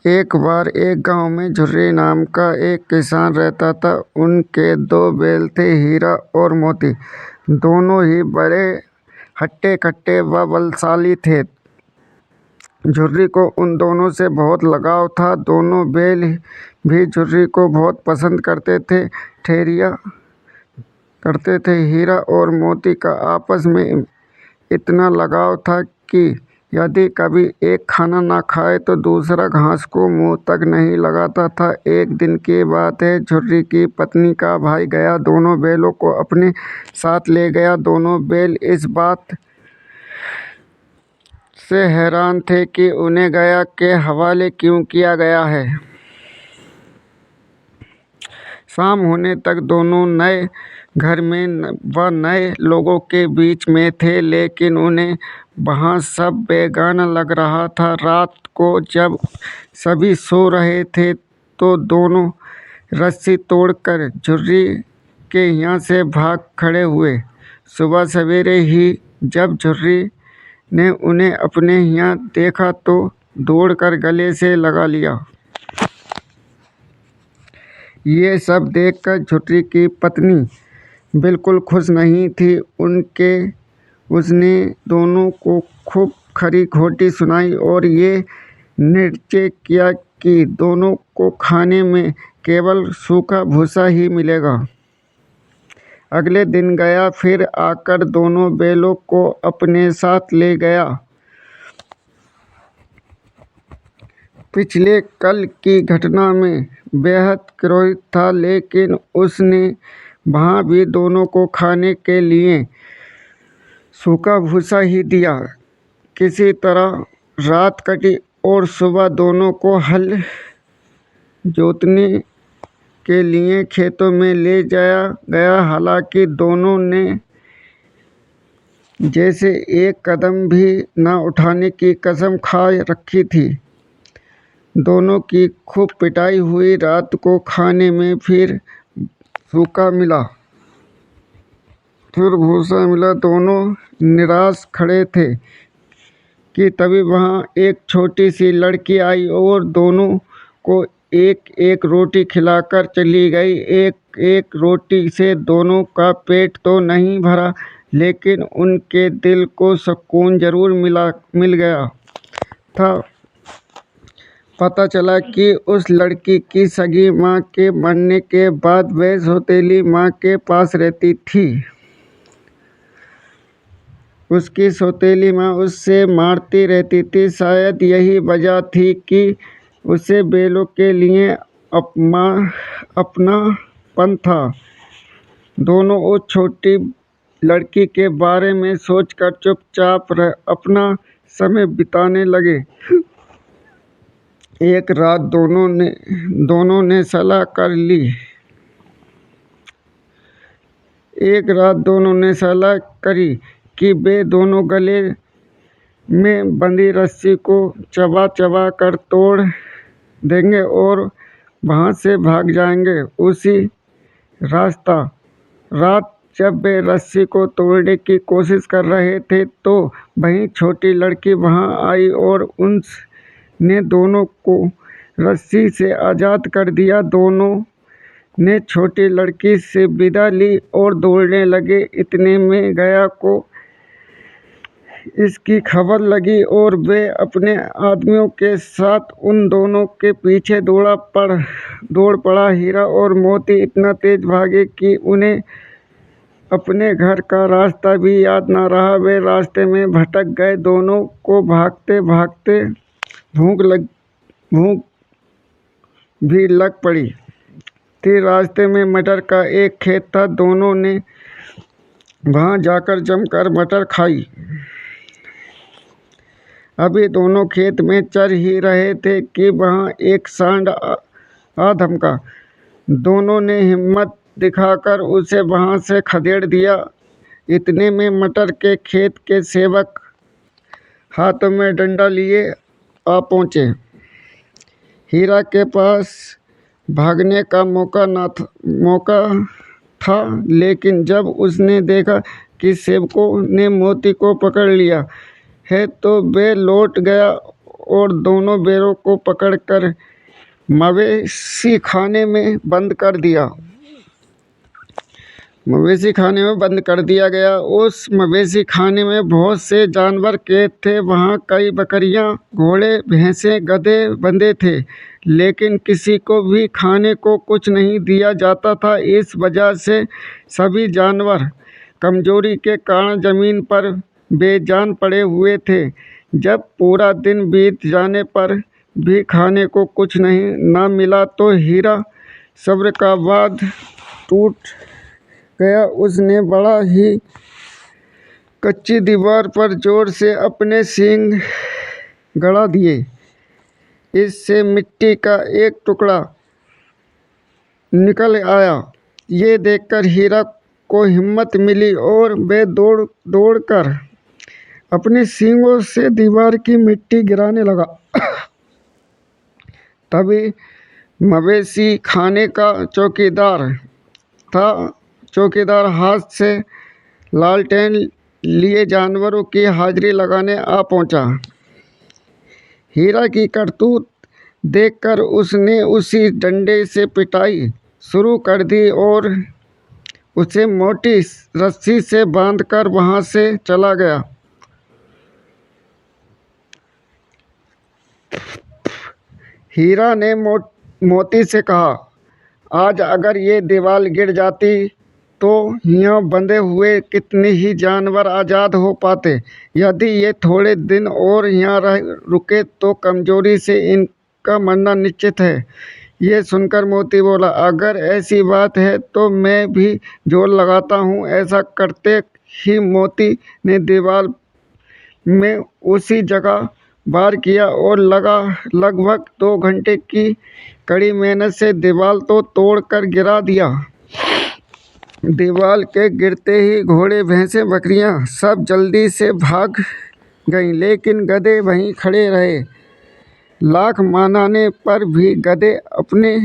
एक बार एक गांव में झुर्री नाम का एक किसान रहता था। उनके दो बैल थे, हीरा और मोती। दोनों ही बड़े हट्टे कट्टे व बलशाली थे। झुर्री को उन दोनों से बहुत लगाव था। दोनों बैल भी झुर्री को बहुत पसंद करते थे। ठेरिया करते थे। हीरा और मोती का आपस में इतना लगाव था कि यदि कभी एक खाना ना खाए तो दूसरा घास को मुंह तक नहीं लगाता था। एक दिन की बात है, झुर्री की पत्नी का भाई गया दोनों बैलों को अपने साथ ले गया। दोनों बैल इस बात से हैरान थे कि उन्हें गया के हवाले क्यों किया गया है। शाम होने तक दोनों नए घर में व नए लोगों के बीच में थे, लेकिन उन्हें वहाँ सब बेगाना लग रहा था। रात को जब सभी सो रहे थे तो दोनों रस्सी तोड़कर झुर्री के यहाँ से भाग खड़े हुए। सुबह सवेरे ही जब झुर्री ने उन्हें अपने यहाँ देखा तो दौड़कर गले से लगा लिया। ये सब देखकर झुर्री की पत्नी बिल्कुल खुश नहीं थी। उसने दोनों को खूब खरी खोटी सुनाई और ये निश्चय किया कि दोनों को खाने में केवल सूखा भूसा ही मिलेगा। अगले दिन गया, फिर आकर दोनों बैलों को अपने साथ ले गया। पिछले कल की घटना में बेहद क्रोधित था, लेकिन उसने वहाँ भी दोनों को खाने के लिए सूखा भूसा ही दिया। किसी तरह रात कटी और सुबह दोनों को हल जोतने के लिए खेतों में ले जाया गया। हालांकि दोनों ने जैसे एक कदम भी न उठाने की कसम खा रखी थी। दोनों की खूब पिटाई हुई। रात को खाने में फिर सूखा मिला, फिर भूसा मिला। दोनों निराश खड़े थे कि तभी वहाँ एक छोटी सी लड़की आई और दोनों को एक एक रोटी खिलाकर चली गई। एक एक रोटी से दोनों का पेट तो नहीं भरा, लेकिन उनके दिल को सुकून जरूर मिल गया था। पता चला कि उस लड़की की सगी माँ के मरने के बाद वह सौतेली माँ के पास रहती थी। उसकी सौतेली माँ उससे मारती रहती थी। शायद यही वजह थी कि उसे बैलों के लिए अपनापन था। दोनों उस छोटी लड़की के बारे में सोचकर चुपचाप अपना समय बिताने लगे। एक रात दोनों ने सलाह करी कि वे दोनों गले में बंधी रस्सी को चबा चबा कर तोड़ देंगे और वहाँ से भाग जाएंगे। उसी रात जब वे रस्सी को तोड़ने की कोशिश कर रहे थे तो वही छोटी लड़की वहाँ आई और उसने दोनों को रस्सी से आज़ाद कर दिया। दोनों ने छोटी लड़की से विदा ली और दौड़ने लगे। इतने में गया को इसकी खबर लगी और वे अपने आदमियों के साथ उन दोनों के पीछे दौड़ पड़ा। हीरा और मोती इतना तेज भागे कि उन्हें अपने घर का रास्ता भी याद न रहा। वे रास्ते में भटक गए। दोनों को भागते भागते भूख भी लग पड़ी थी। रास्ते में मटर का एक खेत था। दोनों ने वहाँ जाकर जमकर मटर खाई। अभी दोनों खेत में चर ही रहे थे कि वहाँ एक सांड आ धमका। दोनों ने हिम्मत दिखाकर उसे वहाँ से खदेड़ दिया। इतने में मटर के खेत के सेवक हाथों में डंडा लिए आ पहुँचे। हीरा के पास भागने का मौका था, लेकिन जब उसने देखा कि सेवकों ने मोती को पकड़ लिया है तो वे लौट गया और दोनों बैलों को पकड़कर मवेशी खाने में बंद कर दिया। मवेशी खाने में बंद कर दिया गया। उस मवेशी खाने में बहुत से जानवर कैद थे। वहाँ कई बकरियाँ, घोड़े, भैंसें, गधे बंधे थे, लेकिन किसी को भी खाने को कुछ नहीं दिया जाता था। इस वजह से सभी जानवर कमजोरी के कारण जमीन पर बेजान पड़े हुए थे। जब पूरा दिन बीत जाने पर भी खाने को कुछ न मिला तो हीरा सब्र का बांध टूट गया। उसने बड़ा ही कच्ची दीवार पर जोर से अपने सींग गड़ा दिए। इससे मिट्टी का एक टुकड़ा निकल आया। ये देखकर हीरा को हिम्मत मिली और वह दौड़ कर अपने सींगों से दीवार की मिट्टी गिराने लगा। तभी मवेशी खाने का चौकीदार हाथ से लालटेन लिए जानवरों की हाजिरी लगाने आ पहुंचा। हीरा की करतूत देखकर उसने उसी डंडे से पिटाई शुरू कर दी और उसे मोटी रस्सी से बांधकर वहां से चला गया। हीरा ने मोती से कहा, आज अगर ये दीवार गिर जाती तो यहाँ बंधे हुए कितने ही जानवर आज़ाद हो पाते। यदि ये थोड़े दिन और यहाँ रुके तो कमजोरी से इनका मरना निश्चित है। ये सुनकर मोती बोला, अगर ऐसी बात है तो मैं भी जोर लगाता हूँ। ऐसा करते ही मोती ने दीवार में उसी जगह वार किया और लगभग 2 घंटे की कड़ी मेहनत से दीवार तो तोड़कर गिरा दिया। दीवार के गिरते ही घोड़े, भैंसें, बकरियां सब जल्दी से भाग गईं, लेकिन गधे वहीं खड़े रहे। लाख मनाने पर भी गधे अपने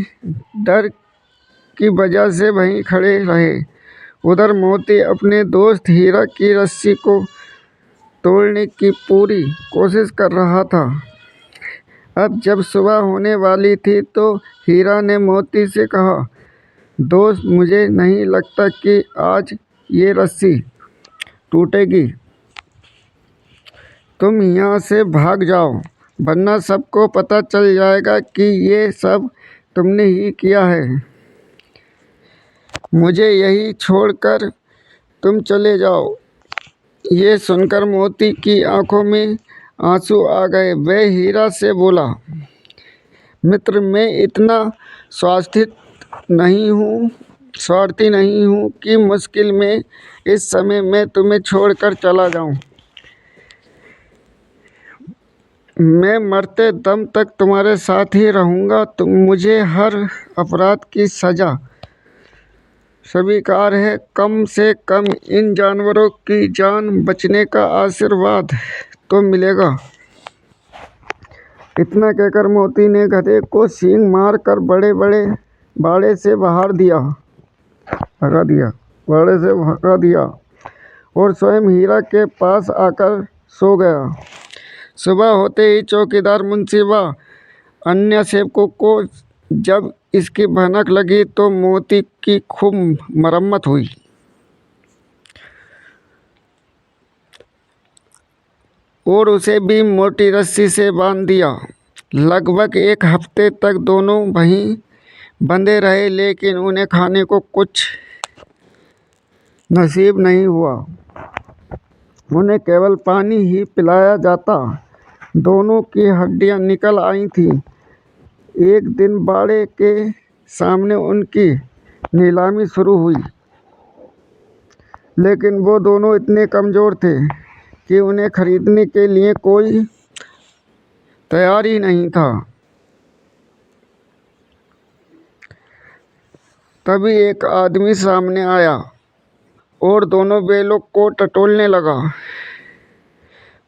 डर की वजह से वहीं खड़े रहे। उधर मोती अपने दोस्त हीरा की रस्सी को तोड़ने की पूरी कोशिश कर रहा था। अब जब सुबह होने वाली थी तो हीरा ने मोती से कहा, दोस्त, मुझे नहीं लगता कि आज ये रस्सी टूटेगी। तुम यहाँ से भाग जाओ, वरना सबको पता चल जाएगा कि ये सब तुमने ही किया है। मुझे यही छोड़कर तुम चले जाओ। ये सुनकर मोती की आंखों में आंसू आ गए। वह हीरा से बोला, मित्र, मैं इतना स्वार्थी नहीं हूँ कि मुश्किल में इस समय मैं तुम्हें छोड़कर चला जाऊँ। मैं मरते दम तक तुम्हारे साथ ही रहूँगा। मुझे हर अपराध की सज़ा स्वीकार है। कम से कम इन जानवरों की जान बचने का आशीर्वाद तो मिलेगा। इतना कहकर मोती ने गधे को सींग मार कर बाड़े से भगा दिया और स्वयं हीरा के पास आकर सो गया। सुबह होते ही चौकीदार, मुंशी व अन्य सेवकों को जब इसकी भनक लगी तो मोती की खूब मरम्मत हुई और उसे भी मोटी रस्सी से बांध दिया। लगभग 1 हफ्ते तक दोनों वहीं बंधे रहे, लेकिन उन्हें खाने को कुछ नसीब नहीं हुआ। उन्हें केवल पानी ही पिलाया जाता। दोनों की हड्डियां निकल आई थीं। एक दिन बाड़े के सामने उनकी नीलामी शुरू हुई, लेकिन वो दोनों इतने कमज़ोर थे कि उन्हें खरीदने के लिए कोई तैयार ही नहीं था। तभी एक आदमी सामने आया और दोनों बैलों को टटोलने लगा।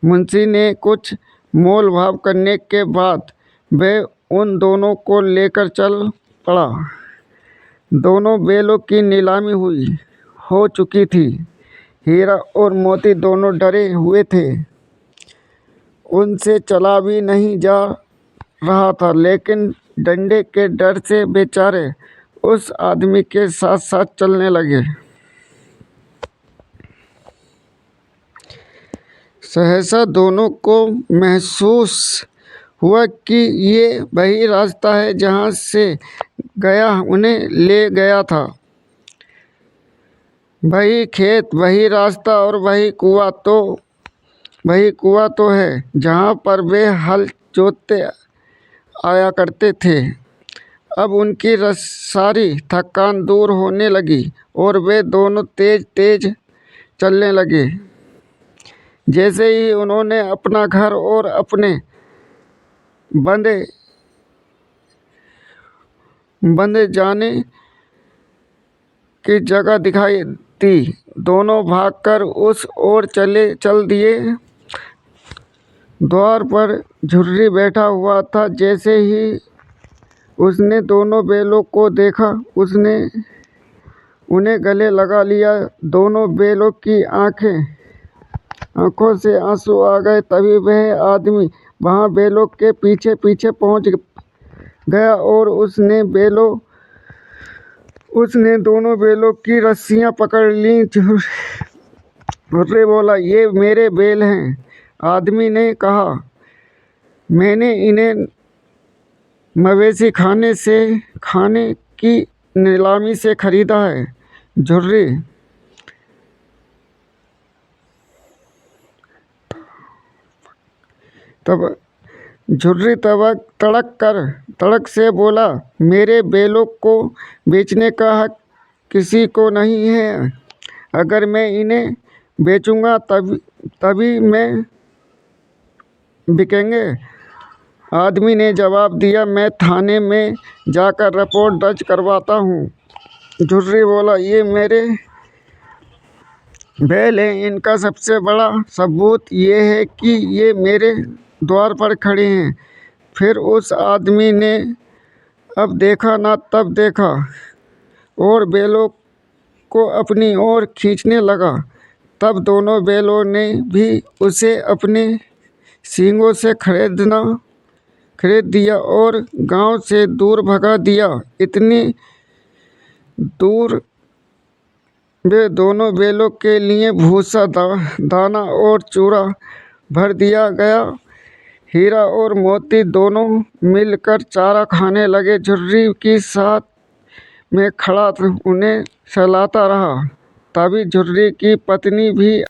मुंशी ने कुछ मोल भाव करने के बाद वह उन दोनों को लेकर चल पड़ा। दोनों बैलों की नीलामी हो चुकी थी। हीरा और मोती दोनों डरे हुए थे उनसे चला भी नहीं जा रहा था, लेकिन डंडे के डर से बेचारे उस आदमी के साथ साथ चलने लगे। सहसा दोनों को महसूस हुआ कि ये वही रास्ता है जहाँ से गया उन्हें ले गया था। वही खेत, वही रास्ता और वही कुआं तो है जहाँ पर वे हल जोतते आया करते थे। अब उनकी सारी थकान दूर होने लगी और वे दोनों तेज तेज चलने लगे। जैसे ही उन्होंने अपना घर और अपने बंदे जाने की जगह दिखाई दी, दोनों भागकर उस ओर चल दिए। द्वार पर झुर्री बैठा हुआ था। जैसे ही उसने दोनों बैलों को देखा, उसने उन्हें गले लगा लिया। दोनों बैलों की आंखों से आंसू आ गए। तभी वह आदमी वहां बैलों के पीछे पीछे पहुंच गया और उसने दोनों बैलों की रस्सियां पकड़ ली। झुर्री बोला, ये मेरे बैल हैं। आदमी ने कहा, मैंने इन्हें मवेशी खाने की नीलामी से खरीदा है। झुर्री तड़क से बोला, मेरे बैलों को बेचने का हक किसी को नहीं है। अगर मैं इन्हें बेचूंगा तभी मैं बिकेंगे। आदमी ने जवाब दिया, मैं थाने में जाकर रिपोर्ट दर्ज करवाता हूँ। झुर्री बोला, ये मेरे बैल हैं। इनका सबसे बड़ा सबूत ये है कि ये मेरे द्वार पर खड़े हैं। फिर उस आदमी ने अब देखा ना तब देखा और बैलों को अपनी ओर खींचने लगा। तब दोनों बैलों ने भी उसे अपने सींगों से खरीद दिया और गांव से दूर भगा दिया। इतनी दूर वे दोनों बैलों के लिए भूसा, दाना और चूरा भर दिया गया। हीरा और मोती दोनों मिलकर चारा खाने लगे। झुर्री की साथ में खड़ा उन्हें सहलाता रहा। तभी झुर्री की पत्नी भी